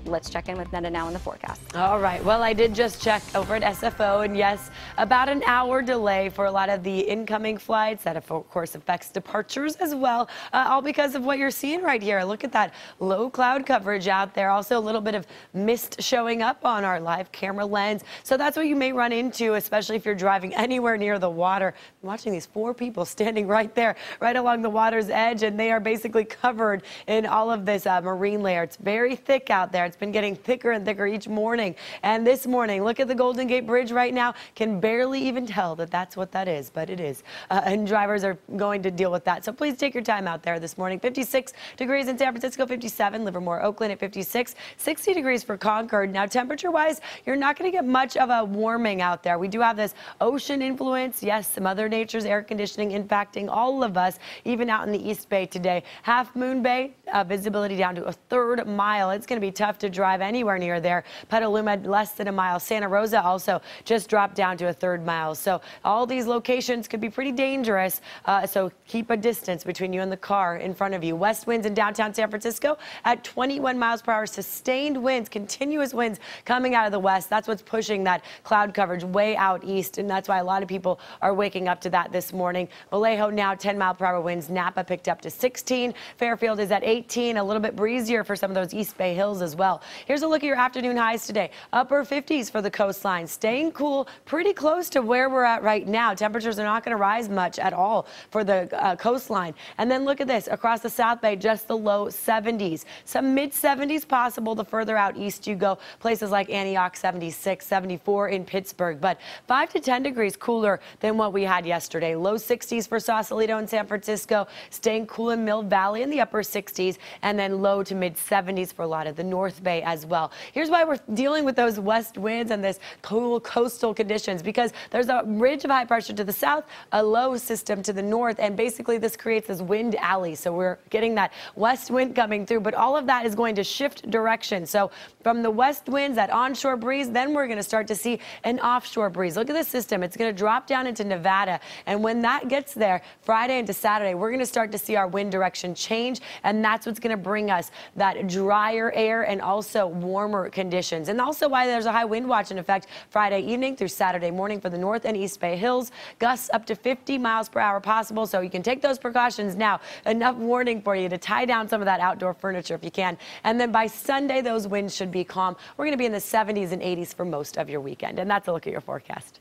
let's check in with Neda now in the forecast. All right. Well, I did just check over at SFO, and yes, about an hour delay for a lot of the incoming flights. That, of course, affects departures as well, all because of what you're seeing right here. Look at that low cloud coverage out there. Also, a little bit of mist showing up on our live camera lens. So that's what you may run into, especially if you're driving anywhere near the water. I'm watching these 4 people standing right there, right along the water's edge, and they are basically covered in all of this marine layer. It's very thick out there. It's been getting thicker and thicker each morning. And this morning, look at the Golden Gate Bridge right now. Can barely even tell that that's what that is, but it is. And drivers are going to deal with that. So please take your time out there this morning. 56 degrees in San Francisco, 57, Livermore, Oakland at 56, 60 degrees for Concord. Now, temperature-wise, you're not going to get much of a warming out there. We do have this ocean influence. Yes, Mother Nature's air conditioning impacting all of us, even out in the East Bay today. Half Moon Bay, visibility down to a 1/3 mile. It's going to be tough to drive anywhere near there. Petaluma, less than a mile. Santa Rosa also just dropped down to a 1/3 mile. So all these locations could be pretty dangerous. So keep a distance between you and the car in front of you. West winds in downtown San Francisco at 21 miles per hour. Sustained winds, continuous winds coming out of the west. That's what's pushing that cloud coverage way out east. And that's why a lot of people are waking up to that this morning. Vallejo now 10-mile-per-hour winds. Napa picked up to 16. Fairfield is at 18. A little bit breezier for some of those East Bay hills as well. Here's a look at your afternoon highs today. Upper 50s for the coastline. Staying cool, pretty close to where we're at right now. Temperatures are not going to rise much at all for the coastline. And then look at this. Across the South Bay, just the low 70s. Some mid-70s possible the further out east you go. Places like Antioch, 76, 74 in Pittsburgh. But 5 to 10 degrees cooler than what we had yesterday. Low 60s for Sausalito and San Francisco. Staying cool in Mill Valley in the upper 60s. And then low to mid-70s for a lot of the North Bay as well. Here's why we're dealing with those west winds and this cool coastal conditions, because there's a ridge of high pressure to the south, a low system to the north, and basically this creates this wind alley. So we're getting that west wind coming through, but all of that is going to shift direction. So from the west winds, that onshore breeze, then we're going to start to see an offshore breeze. Look at this system. It's going to drop down into Nevada, and when that gets there, Friday into Saturday, we're going to start to see our wind direction change, and that's what's going to bring us that drier air and also warmer conditions. And also why there's a high wind watch in effect Friday evening through Saturday morning for the North and East Bay hills. Gusts up to 50 miles per hour possible, so you can take those precautions now. Enough warning for you to tie down some of that outdoor furniture if you can. And then by Sunday, those winds should be calm. We're going to be in the 70s and 80s for most of your weekend. And that's a look at your forecast.